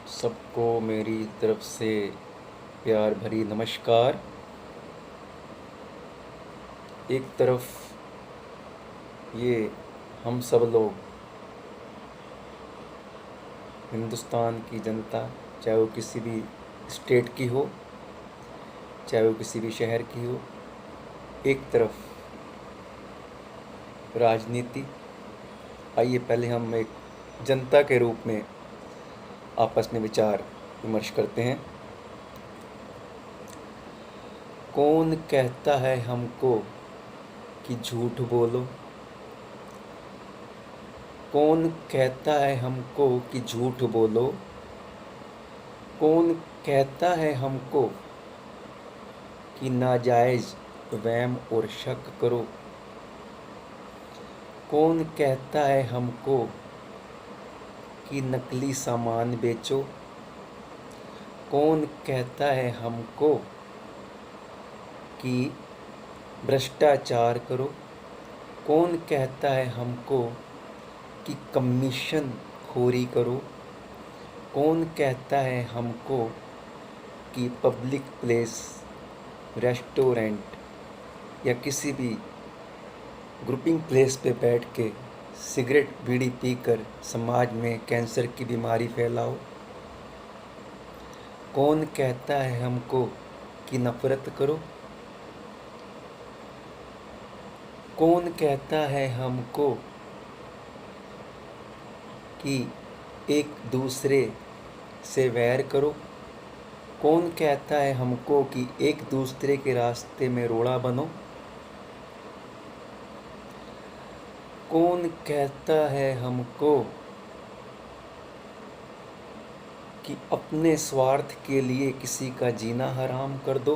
सबको मेरी तरफ से प्यार भरी नमस्कार। एक तरफ ये हम सब लोग हिंदुस्तान की जनता, चाहे वो किसी भी स्टेट की हो, चाहे वो किसी भी शहर की हो, एक तरफ राजनीति। आइए पहले हम एक जनता के रूप में आपस में विचार विमर्श करते हैं। कौन कहता है हमको कि झूठ बोलो? कौन कहता है हमको कि झूठ बोलो? कौन कहता है हमको कि नाजायज़ वहम और शक करो? कौन कहता है हमको कि नकली सामान बेचो? कौन कहता है हमको कि भ्रष्टाचार करो? कौन कहता है हमको कि कमीशन खोरी करो? कौन कहता है हमको कि पब्लिक प्लेस, रेस्टोरेंट या किसी भी ग्रुपिंग प्लेस पे बैठ के सिगरेट बीड़ी पीकर समाज में कैंसर की बीमारी फैलाओ? कौन कहता है हमको कि नफ़रत करो? कौन कहता है हमको कि एक दूसरे से वैर करो? कौन कहता है हमको कि एक दूसरे के रास्ते में रोड़ा बनो? कौन कहता है हमको कि अपने स्वार्थ के लिए किसी का जीना हराम कर दो?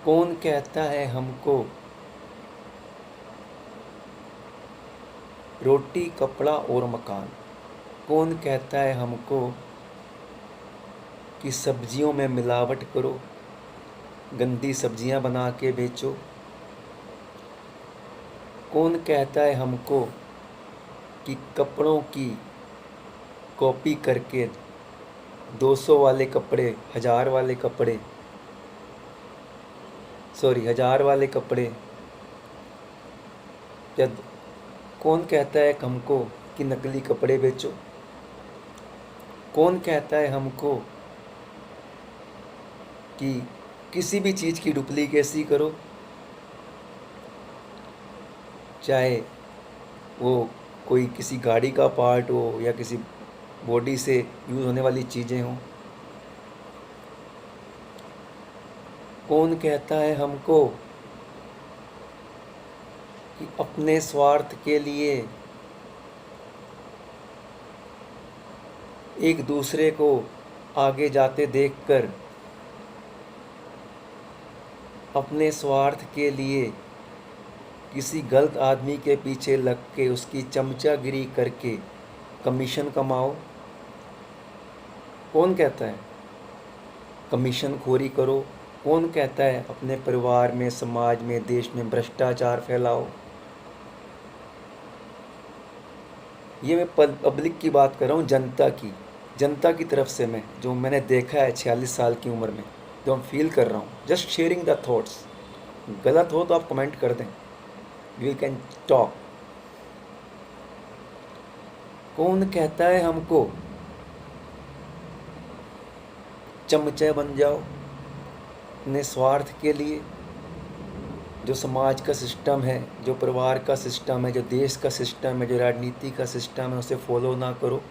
कौन कहता है हमको रोटी, कपड़ा और मकान? कौन कहता है हमको कि सब्जियों में मिलावट करो, गंदी सब्जियां बना के बेचो? कौन कहता है हमको कि कपड़ों की कॉपी करके 200 वाले कपड़े, 1000 वाले कपड़े, 1000 वाले कपड़े या कौन कहता है हमको कि नकली कपड़े बेचो? कौन कहता है हमको कि किसी भी चीज़ की डुप्लीकेसी करो, चाहे वो कोई किसी गाड़ी का पार्ट हो या किसी बॉडी से यूज़ होने वाली चीज़ें हों? कौन कहता है हमको कि अपने स्वार्थ के लिए एक दूसरे को आगे जाते देखकर, अपने स्वार्थ के लिए किसी गलत आदमी के पीछे लग के उसकी चमचागिरी करके कमीशन कमाओ? कौन कहता है कमीशन खोरी करो? कौन कहता है अपने परिवार में, समाज में, देश में भ्रष्टाचार फैलाओ? ये मैं पब्लिक की बात कर रहा हूँ, जनता की तरफ से मैं जो मैंने देखा है 46 साल की उम्र में, जो मैं फील कर रहा हूँ। Just sharing the thoughts. गलत हो तो आप कमेंट कर दें, वी कैन टॉक। कौन कहता है हमको चमचे बन जाओ अपने स्वार्थ के लिए? जो समाज का सिस्टम है, जो परिवार का सिस्टम है, जो देश का सिस्टम है, जो राजनीति का सिस्टम है, उसे फॉलो ना करो।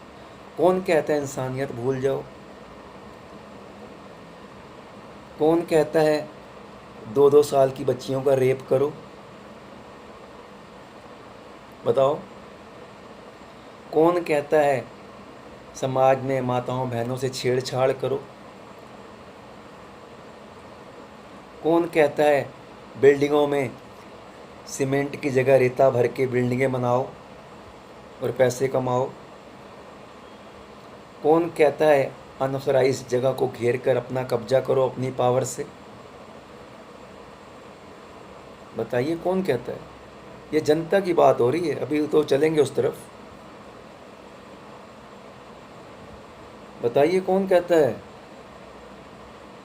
कौन कहता है इंसानियत भूल जाओ? कौन कहता है 2-2 साल की बच्चियों का रेप करो? बताओ। कौन कहता है समाज में माताओं बहनों से छेड़छाड़ करो? कौन कहता है बिल्डिंगों में सीमेंट की जगह रेता भर के बिल्डिंगें बनाओ और पैसे कमाओ? कौन कहता है अनऑथराइज जगह को घेर कर अपना कब्जा करो अपनी पावर से? बताइए कौन कहता है? ये जनता की बात हो रही है, अभी तो चलेंगे उस तरफ। बताइए कौन कहता है?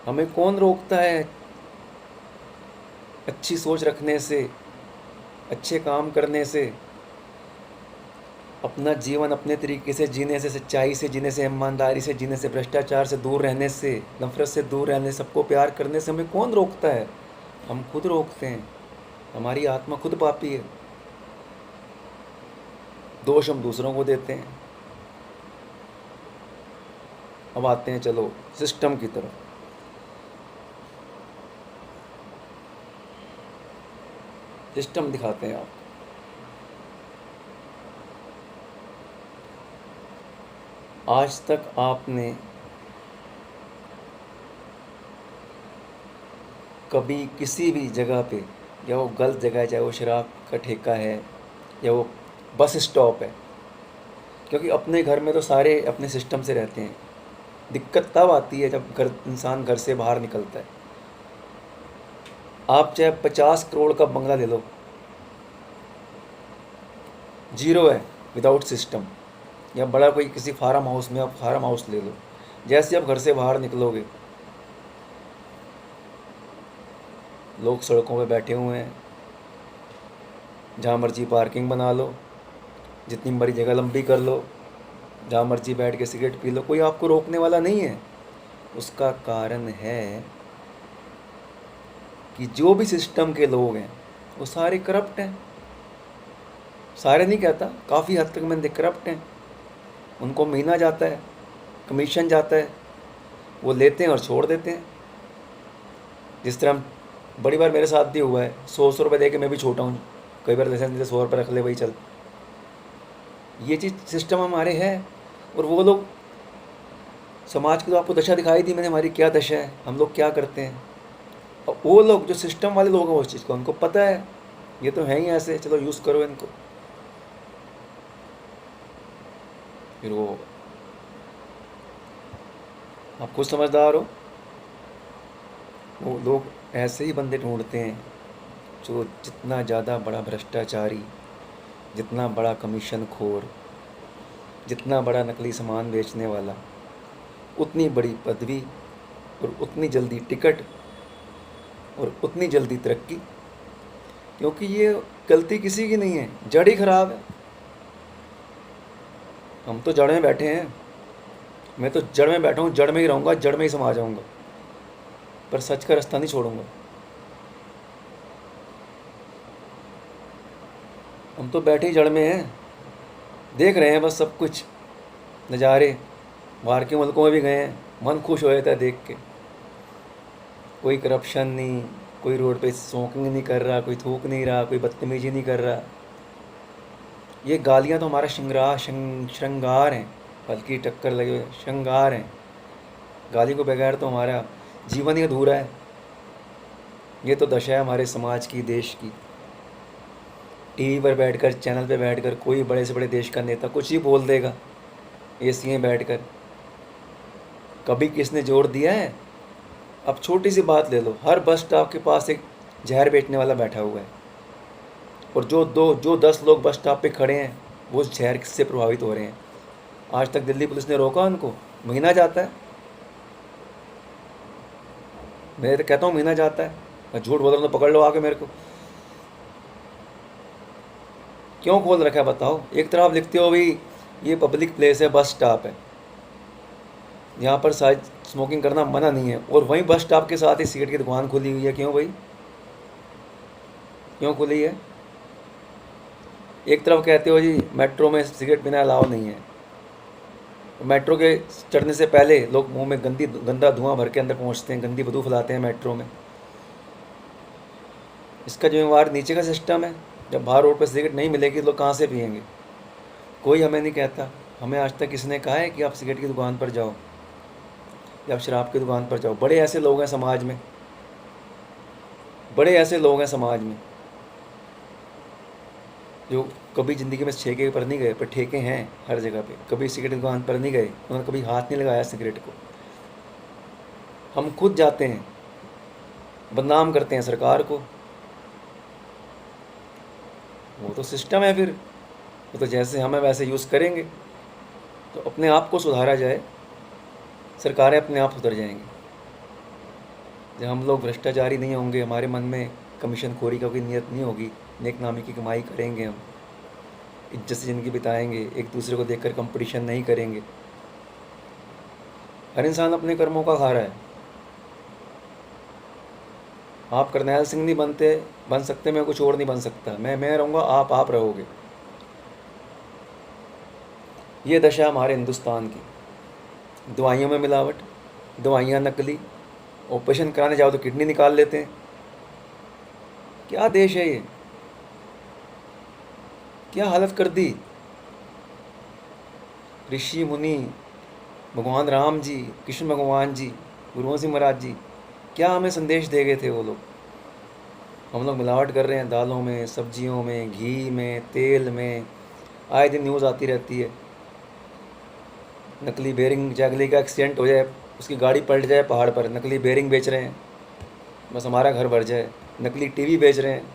हमें कौन रोकता है अच्छी सोच रखने से, अच्छे काम करने से, अपना जीवन अपने तरीके से जीने से, सच्चाई से जीने से, ईमानदारी से जीने से, भ्रष्टाचार से दूर रहने से, नफरत से दूर रहने से, सबको प्यार करने से हमें कौन रोकता है? हम खुद रोकते हैं। हमारी आत्मा खुद पापी है। दोष हम दूसरों को देते हैं। अब आते हैं चलो सिस्टम की तरफ। सिस्टम दिखाते हैं आपको। आज तक आपने कभी किसी भी जगह पे, या वो गलत जगह है, चाहे वो शराब का ठेका है या वो बस स्टॉप है, क्योंकि अपने घर में तो सारे अपने सिस्टम से रहते हैं। दिक्कत तब आती है जब इंसान घर से बाहर निकलता है। आप चाहे 50 करोड़ का बंगला ले लो, जीरो है विदाउट सिस्टम। या बड़ा कोई किसी फार्म हाउस में आप फार्म हाउस ले लो, जैसे आप घर से बाहर निकलोगे लोग सड़कों पे बैठे हुए हैं, जहाँ मर्जी पार्किंग बना लो, जितनी बड़ी जगह लंबी कर लो, जहाँ मर्जी बैठ के सिगरेट पी लो, कोई आपको रोकने वाला नहीं है। उसका कारण है कि जो भी सिस्टम के लोग हैं वो सारे करप्ट हैं। सारे नहीं कहता, काफ़ी हद तक मैंने करप्ट हैं। उनको महीना जाता है, कमीशन जाता है, वो लेते हैं और छोड़ देते हैं। जिस तरह बड़ी बार मेरे साथ भी हुआ है, 100 रुपये दे के मैं भी छोटा हूँ, कई बार लाइसेंस दे 100 रुपये रख ले भाई चल। ये चीज़ सिस्टम हमारे है। और वो लोग समाज की तो आपको दशा दिखाई दी मैंने, हमारी क्या दशा है, हम लोग क्या करते हैं। और वो लोग जो सिस्टम वाले लोग हैं उस चीज़ को उनको पता है, ये तो है ही ऐसे, चलो यूज़ करो इनको। फिर वो आप खुद समझदार हो, वो लोग ऐसे ही बंदे ढूंढते हैं जो जितना ज़्यादा बड़ा भ्रष्टाचारी, जितना बड़ा कमीशन खोर, जितना बड़ा नकली सामान बेचने वाला, उतनी बड़ी पदवी और उतनी जल्दी टिकट और उतनी जल्दी तरक्की। क्योंकि ये गलती किसी की नहीं है, जड़ ही खराब है। हम तो जड़ में बैठे हैं, मैं तो जड़ में बैठा हूँ, जड़ में ही रहूँगा, जड़ में ही समा जाऊँगा, पर सच का रास्ता नहीं छोड़ूंगा। हम तो बैठे ही जड़ में हैं, देख रहे हैं बस सब कुछ नज़ारे। बाहर के मुल्कों में भी गए हैं, मन खुश हो जाता है देख के। कोई करप्शन नहीं, कोई रोड पे स्मोकिंग नहीं कर रहा, कोई थूक नहीं रहा, कोई बदतमीजी नहीं कर रहा। ये गालियाँ तो हमारा श्रृंगार हैं, बल्कि टक्कर लगे हुए श्रृंगार हैं। गाली को बगैर तो हमारा जीवन ही अधूरा है। ये तो दशा है हमारे समाज की, देश की। टीवी पर बैठकर, चैनल पर बैठकर कोई बड़े से बड़े देश का नेता कुछ ही बोल देगा, एसी में बैठकर। कभी किसने जोर दिया है? अब छोटी सी बात ले लो, हर बस स्टॉप के पास एक जहर बेचने वाला बैठा हुआ है, और जो 10 लोग बस स्टॉप पे खड़े हैं वो उस जहर से प्रभावित हो रहे हैं। आज तक दिल्ली पुलिस ने रोका उनको? महीना जाता है। मैं तो कहता हूँ महीना जाता है, मैं झूठ बोल रहा हूँ तो पकड़ लो आके मेरे को। क्यों खोल रखा है बताओ? एक तरफ आप लिखते हो भाई ये पब्लिक प्लेस है, बस स्टॉप है, यहाँ पर शायद स्मोकिंग करना मना नहीं है, और वहीं बस स्टॉप के साथ ही सिगरेट की दुकान खुली हुई है। क्यों भाई, क्यों खुली है? एक तरफ कहते हो जी मेट्रो में सिगरेट पीना अलाउ नहीं है, मेट्रो के चढ़ने से पहले लोग मुंह में गंदा धुआं भर के अंदर पहुंचते हैं, गंदी बदबू फैलाते हैं मेट्रो में। इसका जिम्मेवार नीचे का सिस्टम है। जब बाहर रोड पर सिगरेट नहीं मिलेगी तो लोग कहाँ से पियेंगे? कोई हमें नहीं कहता। हमें आज तक किसने कहा है कि आप सिगरेट की दुकान पर जाओ या आप शराब की दुकान पर जाओ? बड़े ऐसे लोग हैं समाज में, बड़े ऐसे लोग हैं समाज में जो कभी ज़िंदगी में ठेके पर नहीं गए, पर ठेके हैं हर जगह पे। कभी सिगरेट की दुकान पर नहीं गए, उन्होंने कभी हाथ नहीं लगाया सिगरेट को। हम खुद जाते हैं, बदनाम करते हैं सरकार को। वो तो सिस्टम है, फिर वो तो जैसे हमें वैसे यूज़ करेंगे। तो अपने आप को सुधारा जाए, सरकारें अपने आप सुधर जाएंगी। जब हम लोग भ्रष्टाचारी नहीं होंगे, हमारे मन में कमीशन खोरी का कोई नियत नहीं होगी, नेक नामी की कमाई करेंगे, हम इज्जत से ज़िंदगी बिताएंगे, एक दूसरे को देखकर कंपटीशन नहीं करेंगे। हर इंसान अपने कर्मों का खा रहा है। आप करनैल सिंह नहीं बन सकते, मैं कुछ और नहीं बन सकता, मैं रहूँगा, आप रहोगे। ये दशा हमारे हिंदुस्तान की। दवाइयों में मिलावट, दवाइयाँ नकली, ऑपरेशन कराने जाओ तो किडनी निकाल लेते हैं। क्या देश है ये, क्या हालत कर दी। ऋषि मुनि, भगवान राम जी, कृष्ण भगवान जी, गुरु गोविंद सिंह महाराज जी, क्या हमें संदेश दे गए थे वो लोग। हम लोग मिलावट कर रहे हैं दालों में, सब्जियों में, घी में, तेल में। आए दिन न्यूज़ आती रहती है, नकली बेरिंग, जगली का एक्सीडेंट हो जाए, उसकी गाड़ी पलट जाए पहाड़ पर, नकली बेरिंग बेच रहे हैं, बस हमारा घर भर जाए। नकली टीवी बेच रहे हैं।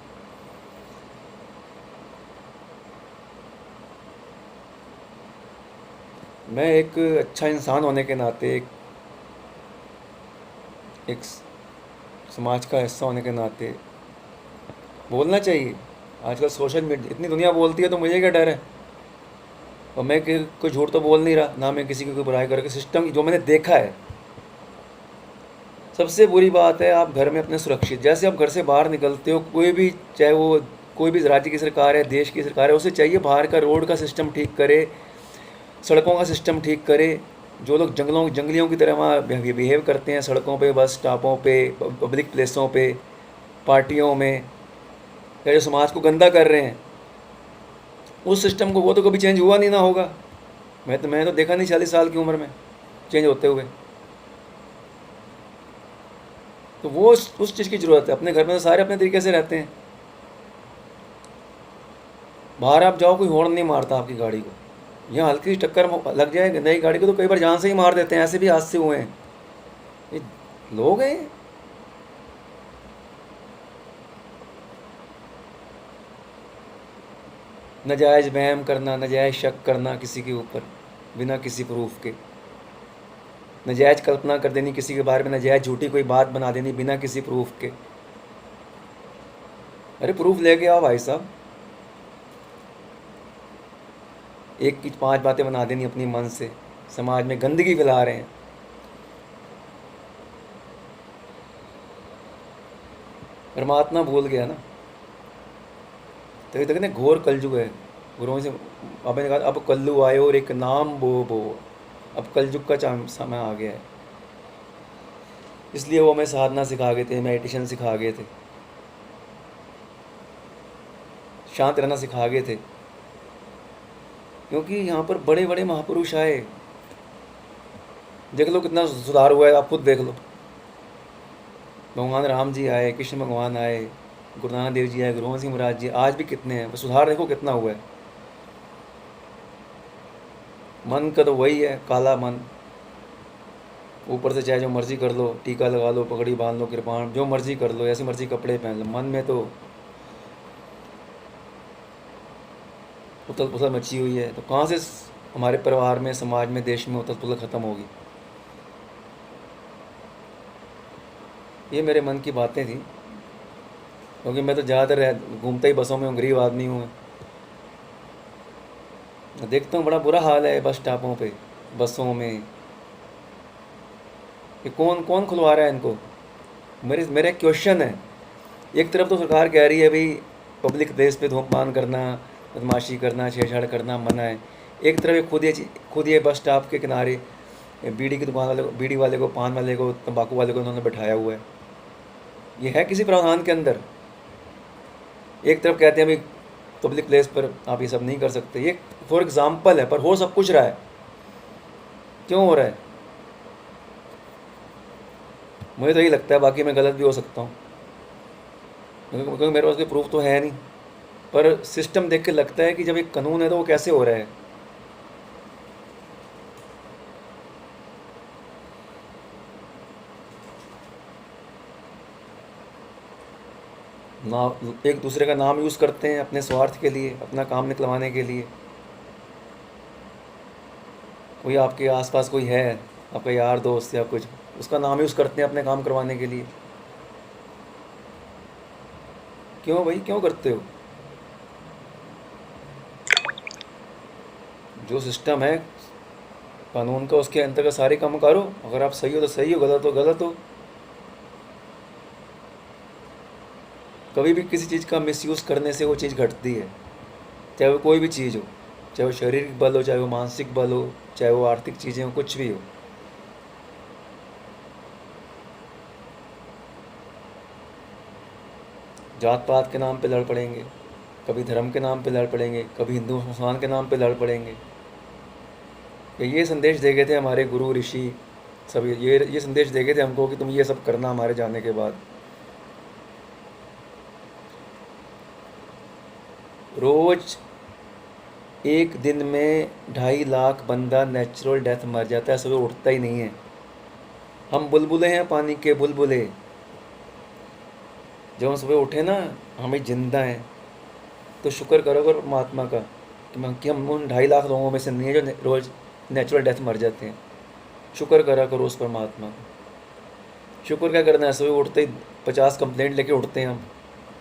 मैं एक अच्छा इंसान होने के नाते, एक समाज का हिस्सा होने के नाते बोलना चाहिए। आजकल सोशल मीडिया इतनी दुनिया बोलती है, तो मुझे क्या डर है। और मैं कोई झूठ तो बोल नहीं रहा, ना मैं किसी की कोई बुराई करके। सिस्टम जो मैंने देखा है, सबसे बुरी बात है, आप घर में अपने सुरक्षित, जैसे आप घर से बाहर निकलते हो, कोई भी, चाहे वो कोई भी राज्य की सरकार है, देश की सरकार है, उसे चाहिए बाहर का रोड का सिस्टम ठीक करे, सड़कों का सिस्टम ठीक करे। जो लोग जंगलियों की तरह वहाँ बिहेव करते हैं सड़कों पे, बस स्टॉपों पे, पब्लिक प्लेसों पे, पार्टियों में, या जो समाज को गंदा कर रहे हैं, उस सिस्टम को, वो तो कभी चेंज हुआ नहीं ना होगा। मैं तो देखा नहीं 40 साल की उम्र में चेंज होते हुए। तो वो उस चीज़ की ज़रूरत है। अपने घर में तो सारे अपने तरीके से रहते हैं, बाहर आप जाओ कोई हॉर्न नहीं मारता आपकी गाड़ी को। यहाँ हल्की सी टक्कर लग जाए नई गाड़ी को तो कई बार जान से ही मार देते हैं, ऐसे भी हादसे हुए हैं। ये लोग हैं। नाजायज़ वहम करना, नाजायज़ शक करना किसी के ऊपर बिना किसी प्रूफ के, नाजायज़ कल्पना कर देनी किसी के बारे में, नाजायज़ झूठी कोई बात बना देनी बिना किसी प्रूफ के। अरे प्रूफ लेके आओ भाई साहब। एक की 5 बातें बना देनी अपनी मन से, समाज में गंदगी फैला रहे हैं। परमात्मा भूल गया ना, तो तक ना घोर कलयुग है। गुरुओं से आपने कहा अब कल्लू आए और एक नाम बो, अब कलयुग का समय आ गया है। इसलिए वो हमें साधना सिखा गए थे, मेडिटेशन सिखा गए थे, शांत रहना सिखा गए थे। क्योंकि यहाँ पर बड़े बड़े महापुरुष आए, देख लो कितना सुधार हुआ है, आप खुद देख लो। भगवान राम जी आए, कृष्ण भगवान आए, गुरु नानक देव जी आए, गुरु गोविंद सिंह महाराज जी, आज भी कितने हैं, सुधार देखो कितना हुआ है। मन का तो वही है, काला मन। ऊपर से चाहे जो मर्जी कर लो, टीका लगा लो, पगड़ी बांध लो, कृपाण जो मर्जी कर लो, ऐसी मर्जी कपड़े पहन लो, मन में तो उथल पुथल मची हुई है। तो कहाँ से हमारे परिवार में, समाज में, देश में उथल पुथल ख़त्म होगी। ये मेरे मन की बातें थी, क्योंकि मैं तो ज़्यादातर घूमता ही बसों में हूँ, गरीब आदमी हूँ। देखता हूँ बड़ा बुरा हाल है बस स्टॉपों पे, बसों में। ये कौन कौन खुलवा रहा है इनको। मेरा क्वेश्चन है, एक तरफ तो सरकार कह रही है भाई पब्लिक प्लेस पे धूमपान करना, बदमाशी करना, छेड़छाड़ करना मना है। एक तरफ खुद ये बस स्टॉप के किनारे बीड़ी की दुकान वाले को, बीड़ी वाले को, पान वाले को, तंबाकू वाले को उन्होंने बैठाया हुआ है। ये है किसी प्रावधान के अंदर। एक तरफ कहते हैं भाई पब्लिक प्लेस पर आप ये सब नहीं कर सकते। ये फॉर एग्ज़ाम्पल है, पर हो सब कुछ रहा है। क्यों हो रहा है मुझे तो यही लगता है, बाकी मैं गलत भी हो सकता हूँ, क्योंकि मेरे पास कोई प्रूफ तो है नहीं। पर सिस्टम देख के लगता है कि जब एक कानून है तो वो कैसे हो रहा है। ना एक दूसरे का नाम यूज़ करते हैं अपने स्वार्थ के लिए, अपना काम निकलवाने के लिए। कोई आपके आसपास कोई है आपका यार दोस्त या कुछ, उसका नाम यूज़ करते हैं अपने काम करवाने के लिए। क्यों भाई, क्यों करते हो? जो सिस्टम है कानून का, उसके अंतर्गत सारे काम करो। अगर आप सही हो तो सही हो, गलत हो गलत हो। कभी भी किसी चीज़ का मिसयूज़ करने से वो चीज़ घटती है, चाहे वो कोई भी चीज़ हो, चाहे वो शारीरिक बल हो, चाहे वो मानसिक बल हो, चाहे वो आर्थिक चीज़ें हो, कुछ भी हो। जात पात के नाम पे लड़ पड़ेंगे, कभी धर्म के नाम पे लड़ पड़ेंगे, कभी हिंदू मुसलमान के नाम पे लड़ पड़ेंगे। ये संदेश दे गए थे हमारे गुरु ऋषि सब, ये संदेश दे गए थे हमको कि तुम ये सब करना हमारे जाने के बाद। रोज एक दिन में 2.5 लाख बंदा नेचुरल डेथ मर जाता है, सुबह उठता ही नहीं है। हम बुलबुले हैं, पानी के बुलबुले। जब हम सुबह उठे ना, हमें जिंदा हैं, तो शुक्र करो अगर परमात्मा का कि हम उन 2.5 लाख लोगों में से नहीं है जो रोज़ नेचुरल डेथ मर जाते हैं। शुक्र करा करो उस परमात्मा का। शुक्र क्या करना है, सुबह उठते ही 50 कंप्लेंट लेके उठते हैं हम,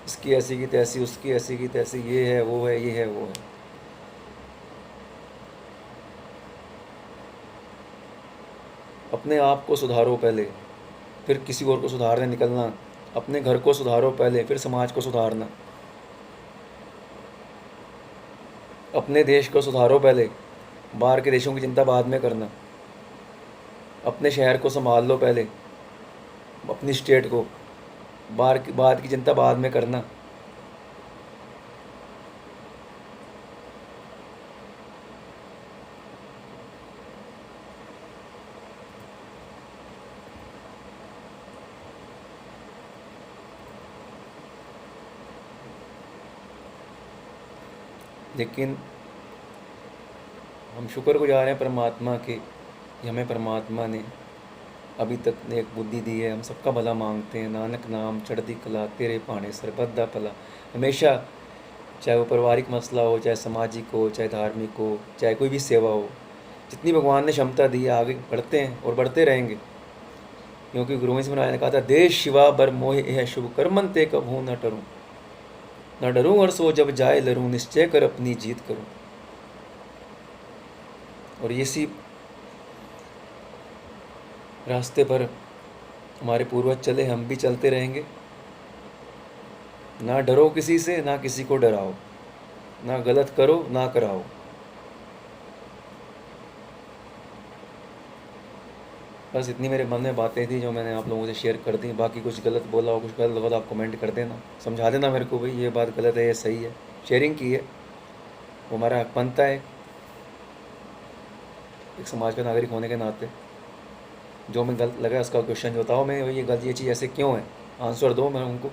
इसकी ऐसी की तैसी, उसकी ऐसी की तैसी, ये है वो है, ये है वो है। अपने आप को सुधारो पहले, फिर किसी और को सुधारने निकलना। अपने घर को सुधारो पहले, फिर समाज को सुधारना। अपने देश को सुधारो पहले, बाहर के देशों की चिंता बाद में करना। अपने शहर को संभाल लो पहले, अपनी स्टेट को, बाहर की बाद की चिंता बाद में करना। लेकिन हम शुक्रगुजार हैं परमात्मा के कि हमें परमात्मा ने अभी तक ने एक बुद्धि दी है। हम सबका भला मांगते हैं। नानक नाम चढ़ती कला तेरे पाने सरबत दा भला। हमेशा, चाहे वो पारिवारिक मसला हो, चाहे सामाजिक हो, चाहे धार्मिक हो, चाहे कोई भी सेवा हो, जितनी भगवान ने क्षमता दी है आगे बढ़ते हैं और बढ़ते रहेंगे। क्योंकि गुरु गोविंद सिंह महाराज ने कहा था, देश शिवा बर मोह यह शुभ कर्मन ते कभू न डरूं, न डरूं और सो जब जाए लरूं, निश्चय कर अपनी जीत करूं। और इसी रास्ते पर हमारे पूर्वज चले, हम भी चलते रहेंगे। ना डरो किसी से, ना किसी को डराओ, ना गलत करो ना कराओ। बस इतनी मेरे मन में बातें थी जो मैंने आप लोगों से शेयर कर दी। बाकी कुछ गलत बोला हो, कुछ गलत लगा तो आप कमेंट कर देना, समझा देना मेरे को, भाई ये बात गलत है, ये सही है। शेयरिंग की है, वो हमारा हक बनता है एक समाज का नागरिक होने के नाते। जो मैं गलत लगा उसका क्वेश्चन बताओ, मैं ये गलत, ये चीज़ ऐसे क्यों है, आंसर दो मैं उनको।